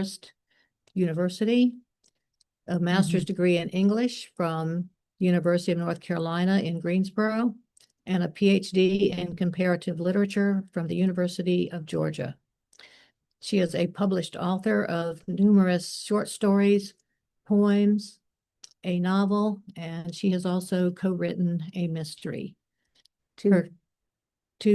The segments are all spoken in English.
Marist University, a master's degree in English from the University of North Carolina in Greensboro, and a PhD in comparative literature from the University of Georgia. She is a published author of numerous short stories, poems, a novel, and she has also co-written a mystery. Two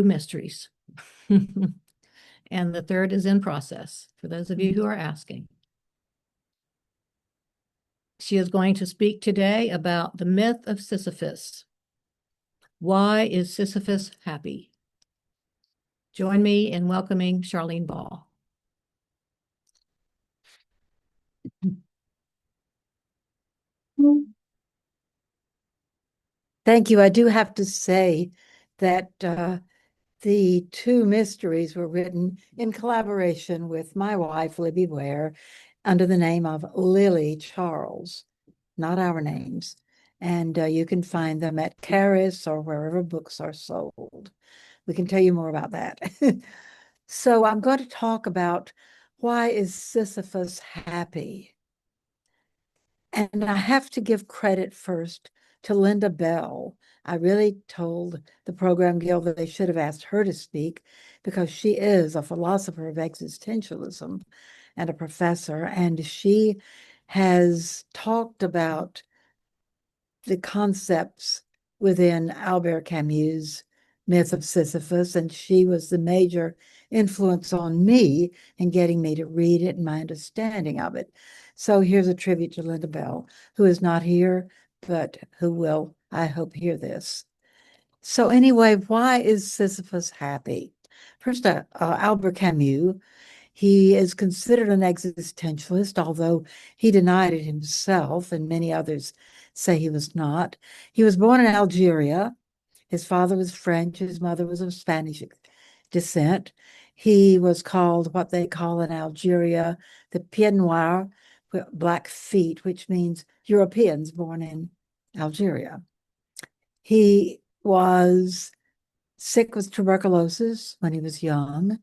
mysteries. And the third is in process, for those of you who are asking. She is going to speak today about the myth of Sisyphus. Why is Sisyphus happy? Join me in welcoming Charlene Ball. Thank you. I do have to say that the two mysteries were written in collaboration with my wife, Libby Ware, under the name of Lily Charles, not our names. And you can find them at Caris or wherever books are sold. We can tell you more about that. So I'm going to talk about why is Sisyphus happy? And I have to give credit first to Linda Bell. I really told the Program Guild that they should have asked her to speak because she is a philosopher of existentialism and a professor, and she has talked about the concepts within Albert Camus' myth of Sisyphus, and she was the major influence on me in getting me to read it and my understanding of it. So here's a tribute to Linda Bell, who is not here, but who will, I hope, hear this. So anyway, why is Sisyphus happy? First, Albert Camus, he is considered an existentialist, although he denied it himself, and many others say he was not. He was born in Algeria. His father was French. His mother was of Spanish descent. He was called what they call in Algeria the pied noir, black feet, which means Europeans born in Algeria. He was sick with tuberculosis when he was young.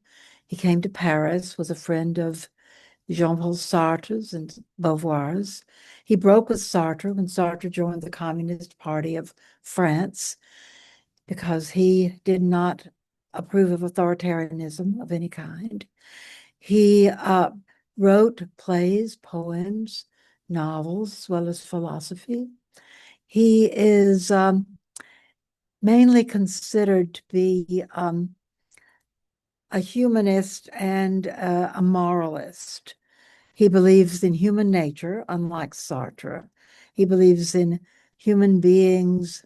He came to Paris, was a friend of Jean-Paul Sartre's and Beauvoir's. He broke with Sartre when Sartre joined the Communist Party of France because he did not approve of authoritarianism of any kind. He wrote plays, poems, novels, as well as philosophy. He is mainly considered to be a humanist and a moralist. He believes in human nature, unlike Sartre. He believes in human beings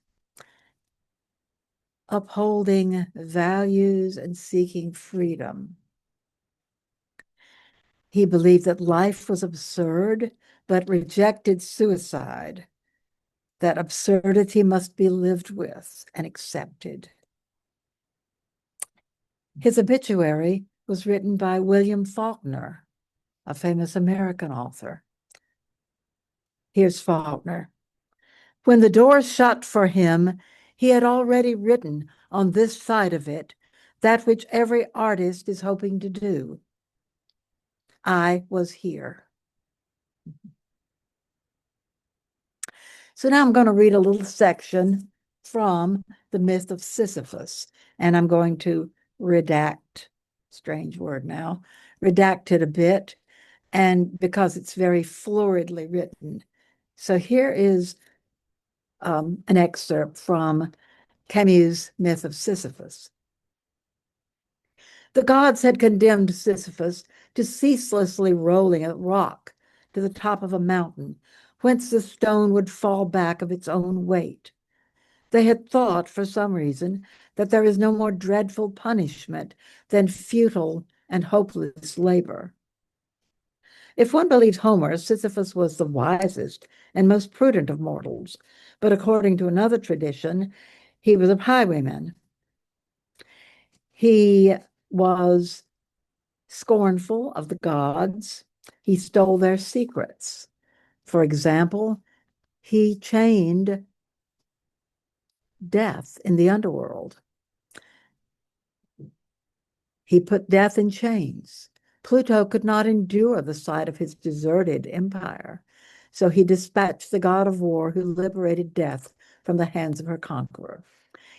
upholding values and seeking freedom. He believed that life was absurd, but rejected suicide, that absurdity must be lived with and accepted. His obituary was written by William Faulkner, a famous American author. Here's Faulkner. When the door shut for him, he had already written on this side of it that which every artist is hoping to do. I was here. So now I'm going to read a little section from the myth of Sisyphus, and I'm going to redact, strange word now, redact it a bit, and because it's very floridly written. So here is an excerpt from Camus' myth of Sisyphus. The gods had condemned Sisyphus to ceaselessly rolling a rock to the top of a mountain, whence the stone would fall back of its own weight. They had thought, for some reason, that there is no more dreadful punishment than futile and hopeless labor. If one believes Homer, Sisyphus was the wisest and most prudent of mortals, but according to another tradition, he was a highwayman. He was scornful of the gods. He stole their secrets. For example, he chained death in the underworld. He put death in chains. Pluto could not endure the sight of his deserted empire. So he dispatched the god of war who liberated death from the hands of her conqueror.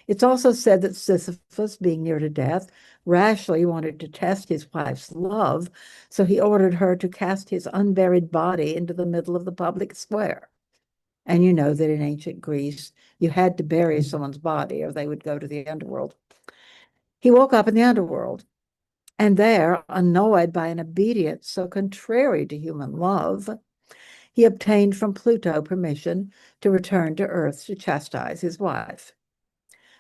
It's also said that Sisyphus, being near to death, rashly wanted to test his wife's love, so he ordered her to cast his unburied body into the middle of the public square. And you know that in ancient Greece, you had to bury someone's body or they would go to the underworld. He woke up in the underworld, and there, annoyed by an obedience so contrary to human love, he obtained from Pluto permission to return to Earth to chastise his wife.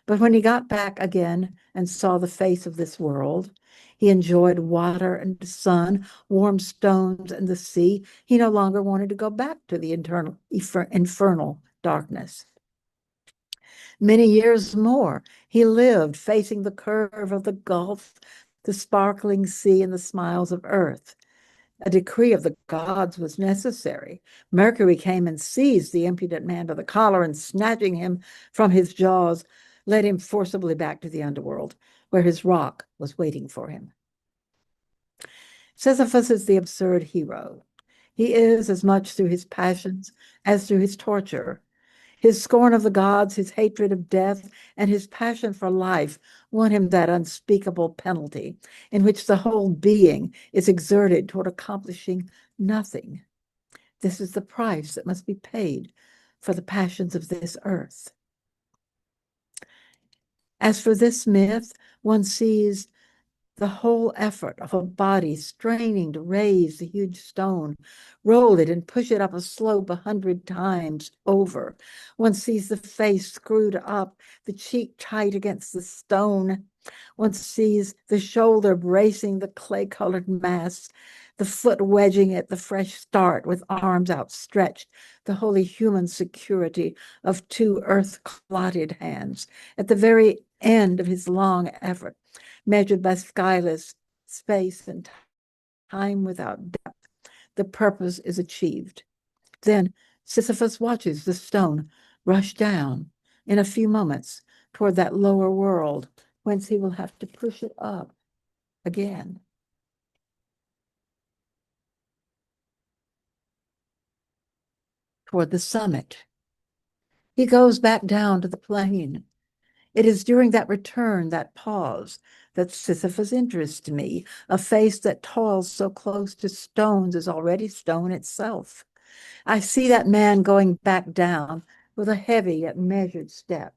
But when he got back again and saw the face of this world, he enjoyed water and the sun, warm stones and the sea. He no longer wanted to go back to the infernal darkness. Many years more, he lived facing the curve of the gulf, the sparkling sea, and the smiles of earth. A decree of the gods was necessary. Mercury came and seized the impudent man by the collar and, snatching him from his jaws, led him forcibly back to the underworld, where his rock was waiting for him. Sisyphus is the absurd hero. He is as much through his passions as through his torture. His scorn of the gods, his hatred of death, and his passion for life won him that unspeakable penalty in which the whole being is exerted toward accomplishing nothing. This is the price that must be paid for the passions of this earth. As for this myth, one sees the whole effort of a body straining to raise the huge stone, roll it and push it up a slope 100 times over. One sees the face screwed up, the cheek tight against the stone. One sees the shoulder bracing the clay-colored mass, the foot wedging at the fresh start with arms outstretched, the wholly human security of two earth-clotted hands. At the very end of his long effort, measured by skyless space and time without depth, the purpose is achieved. Then Sisyphus watches the stone rush down in a few moments toward that lower world, whence he will have to push it up again. Toward the summit. He goes back down to the plain. It is during that return, that pause, that Sisyphus interests me. A face that toils so close to stones is already stone itself. I see that man going back down with a heavy yet measured step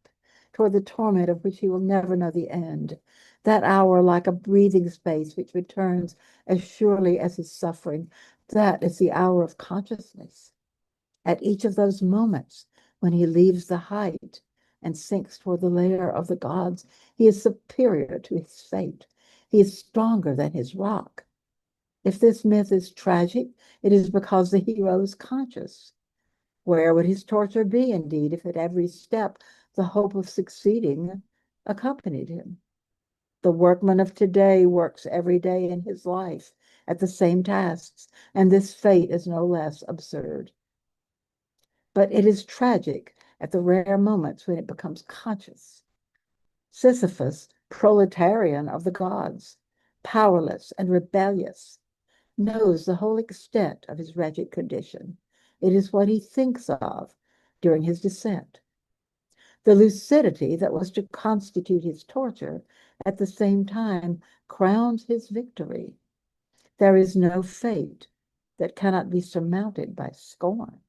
toward the torment of which he will never know the end. That hour, like a breathing space which returns as surely as his suffering, that is the hour of consciousness. At each of those moments, when he leaves the height and sinks toward the lair of the gods, he is superior to his fate. He is stronger than his rock. If this myth is tragic, it is because the hero is conscious. Where would his torture be, indeed, if at every step the hope of succeeding accompanied him? The workman of today works every day in his life at the same tasks, and this fate is no less absurd. But it is tragic at the rare moments when it becomes conscious. Sisyphus, proletarian of the gods, powerless and rebellious, knows the whole extent of his wretched condition. It is what he thinks of during his descent. The lucidity that was to constitute his torture at the same time crowns his victory. There is no fate that cannot be surmounted by scorn.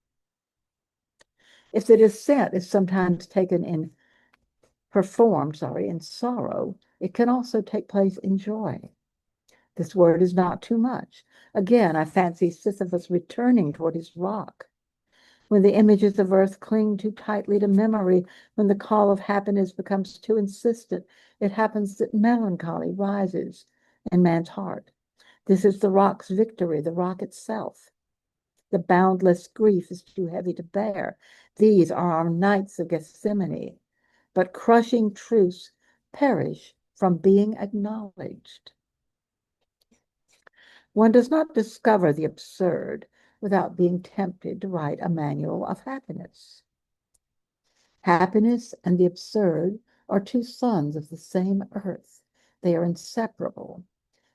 If the descent is sometimes performed in sorrow, it can also take place in joy. This word is not too much. Again, I fancy Sisyphus returning toward his rock. When the images of earth cling too tightly to memory, when the call of happiness becomes too insistent, it happens that melancholy rises in man's heart. This is the rock's victory, the rock itself. The boundless grief is too heavy to bear. These are our nights of Gethsemane, but crushing truths perish from being acknowledged. One does not discover the absurd without being tempted to write a manual of happiness. Happiness and the absurd are two sons of the same earth. They are inseparable.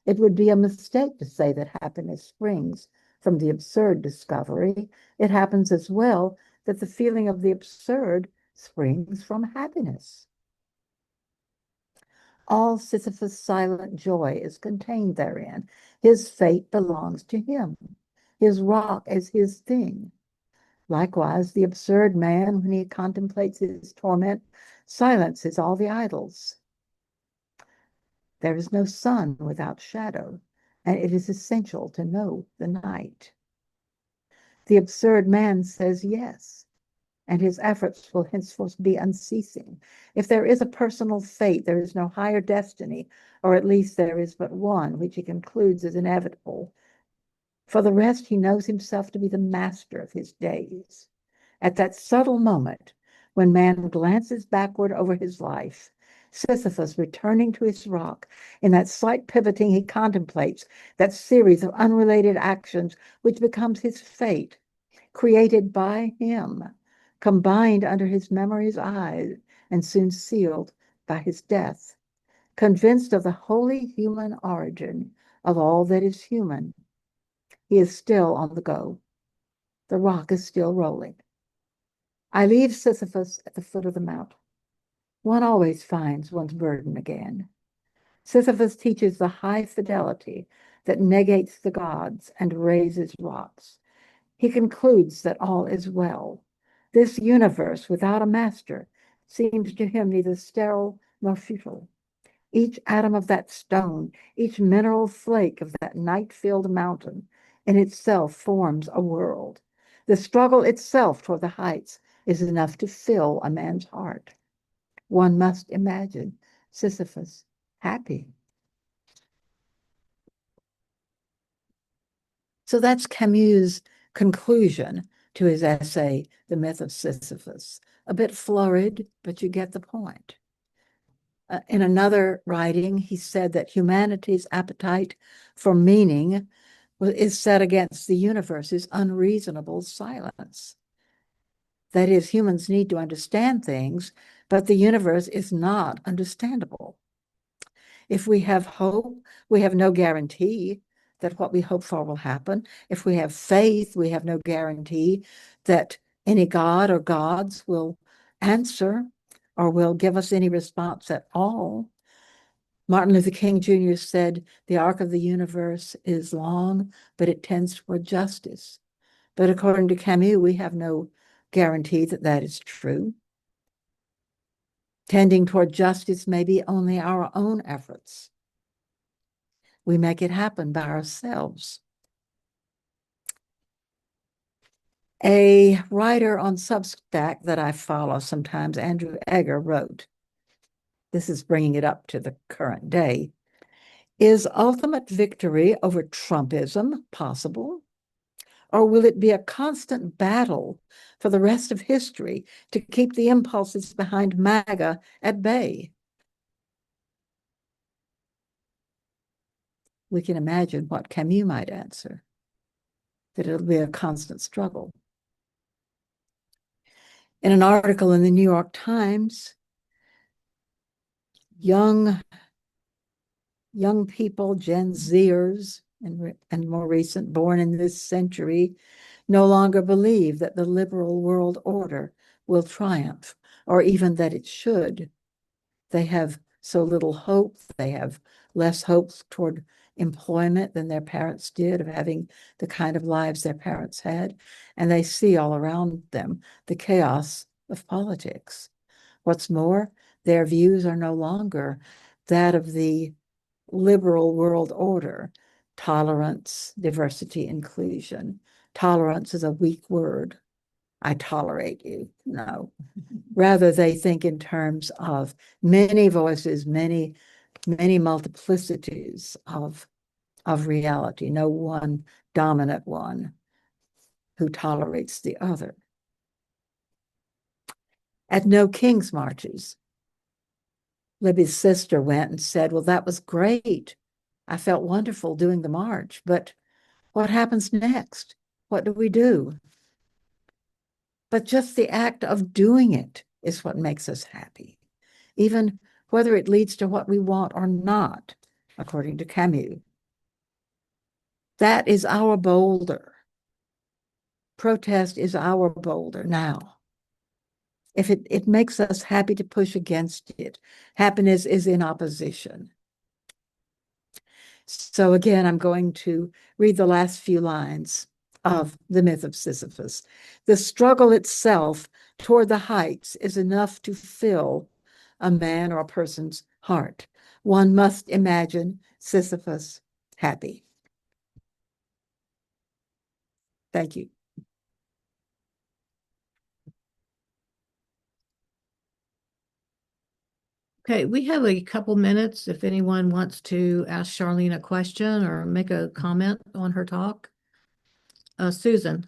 It would be a mistake to say that happiness springs from the absurd discovery. It happens as well that the feeling of the absurd springs from happiness. All Sisyphus' silent joy is contained therein. His fate belongs to him. His rock is his thing. Likewise, the absurd man, when he contemplates his torment, silences all the idols. There is no sun without shadow, and it is essential to know the night. The absurd man says yes, and his efforts will henceforth be unceasing. If there is a personal fate, there is no higher destiny, or at least there is but one, which he concludes is inevitable. For the rest, he knows himself to be the master of his days. At that subtle moment, when man glances backward over his life, Sisyphus returning to his rock, in that slight pivoting he contemplates that series of unrelated actions which becomes his fate, created by him, combined under his memory's eye, and soon sealed by his death. Convinced of the wholly human origin of all that is human, he is still on the go. The rock is still rolling. I leave Sisyphus at the foot of the mountain. One always finds one's burden again. Sisyphus teaches the high fidelity that negates the gods and raises rocks. He concludes that all is well. This universe without a master seems to him neither sterile nor futile. Each atom of that stone, each mineral flake of that night-filled mountain in itself forms a world. The struggle itself toward the heights is enough to fill a man's heart. One must imagine Sisyphus happy. So that's Camus' conclusion to his essay, The Myth of Sisyphus. A bit flurried, but you get the point. In another writing, he said that humanity's appetite for meaning is set against the universe's unreasonable silence. That is, humans need to understand things, but the universe is not understandable. If we have hope, we have no guarantee that what we hope for will happen. If we have faith, we have no guarantee that any god or gods will answer or will give us any response at all. Martin Luther King Jr. said, the arc of the universe is long, but it tends toward justice. But according to Camus, we have no guarantee that that is true. Tending toward justice may be only our own efforts. We make it happen by ourselves. A writer on Substack that I follow sometimes, Andrew Egger, wrote, this is bringing it up to the current day, is ultimate victory over Trumpism possible? Or will it be a constant battle for the rest of history to keep the impulses behind MAGA at bay? We can imagine what Camus might answer, that it'll be a constant struggle. In an article in the New York Times, young people, Gen Zers, and more recent, born in this century, no longer believe that the liberal world order will triumph, or even that it should. They have so little hope. They have less hopes toward employment than their parents did, of having the kind of lives their parents had. And they see all around them the chaos of politics. What's more, their views are no longer that of the liberal world order, tolerance, diversity, inclusion. Tolerance is a weak word. I tolerate you. No. Rather, they think in terms of many voices, many multiplicities of reality, no one dominant one who tolerates the other. At No King's Marches, Libby's sister went and said, well, that was great. I felt wonderful doing the march, but what happens next? What do we do? But just the act of doing it is what makes us happy, even whether it leads to what we want or not, according to Camus. That is our boulder. Protest is our boulder now. If it makes us happy to push against it, happiness is in opposition. So again, I'm going to read the last few lines of the myth of Sisyphus. The struggle itself toward the heights is enough to fill a man or a person's heart. One must imagine Sisyphus happy. Thank you. Okay, we have a couple minutes if anyone wants to ask Charlene a question or make a comment on her talk. Susan.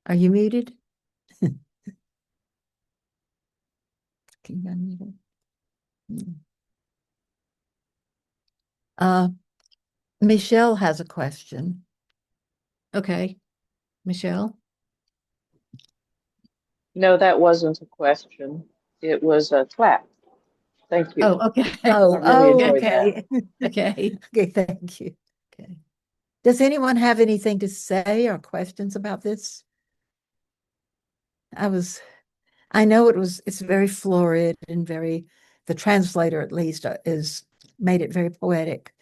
Are you muted? Can you unmute her? Michelle has a question. Okay, Michelle. No, that wasn't a question. It was a clap. Thank you. Oh, okay. I really enjoyed that. Okay. Okay. Okay, thank you. Okay. Does anyone have anything to say or questions about this? I know it's very florid and the translator at least is made it very poetic.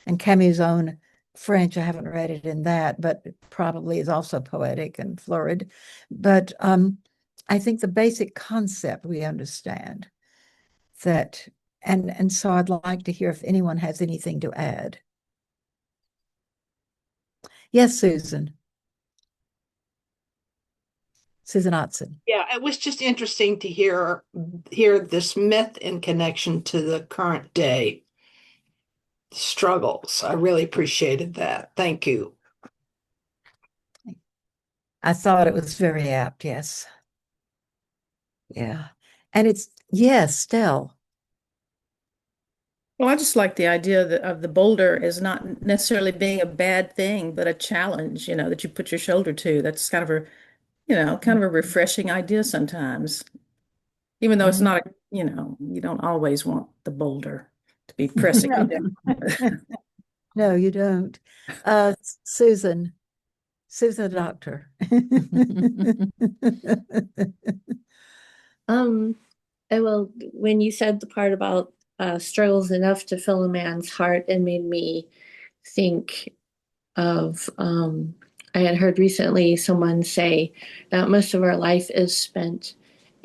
And Camus' own French, I haven't read it in that, but it probably is also poetic and florid. But I think the basic concept we understand that, and so I'd like to hear if anyone has anything to add. Yes, Susan. Susan Otzen. Yeah, it was just interesting to hear this myth in connection to the current day struggles. I really appreciated that. Thank you. I thought it was very apt, yes. Yeah. And yes, Stell. Well, I just like the idea of the boulder as not necessarily being a bad thing, but a challenge, that you put your shoulder to. That's kind of a refreshing idea sometimes. Even though it's not, you don't always want the boulder to be pressing you down. No, you don't. Susan the doctor. Well, when you said the part about struggles enough to fill a man's heart, it made me think of I had heard recently someone say that most of our life is spent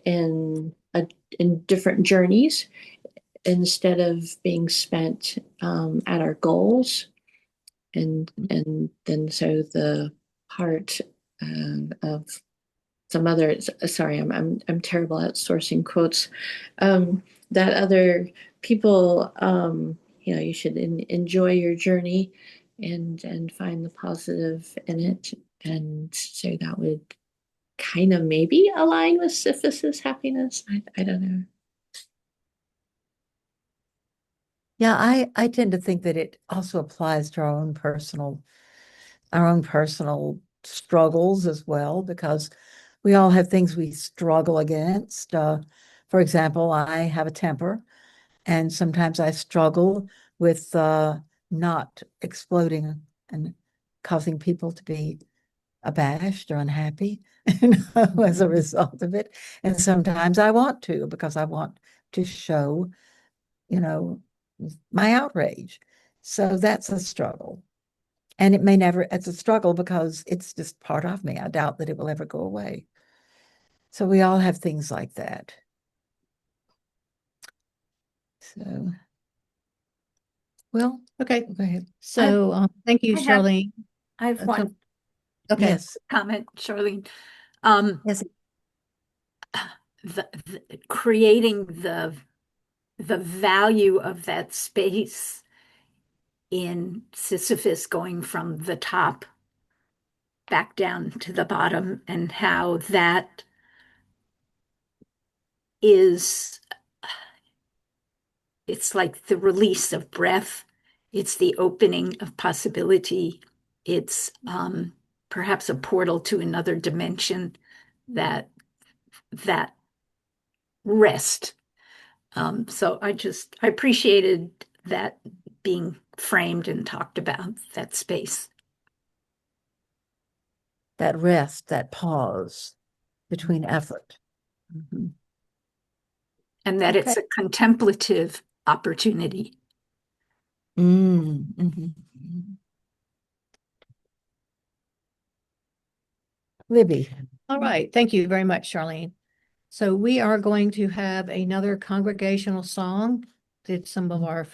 in different journeys instead of being spent at our goals, and then so the heart of some other, sorry, I'm terrible at sourcing quotes, that other people, you should enjoy your journey and find the positive in it, and so that would kind of maybe align with Sisyphus happiness. I don't know. Yeah, I tend to think that it also applies to our own personal struggles as well, because we all have things we struggle against. For example, I have a temper, and sometimes I struggle with not exploding and causing people to be abashed or unhappy as a result of it. And sometimes I want to, because I want to show, my outrage. So that's a struggle. And it's a struggle because it's just part of me. I doubt that it will ever go away. So we all have things like that. So, well, Okay. go ahead. So thank you, I have- Charlene. I have one Okay. Yes. comment, Charlene. Yes. Creating the value of that space in Sisyphus going from the top back down to the bottom, and how that is, it's like the release of breath. It's the opening of possibility. It's perhaps a portal to another dimension, that rest. So I appreciated that being framed and talked about, that space. That rest, that pause between effort. Mhm. And that it's Okay. a contemplative opportunity. Mhm. Libby. All right, thank you very much, Charlene. So we are going to have another congregational song that some of our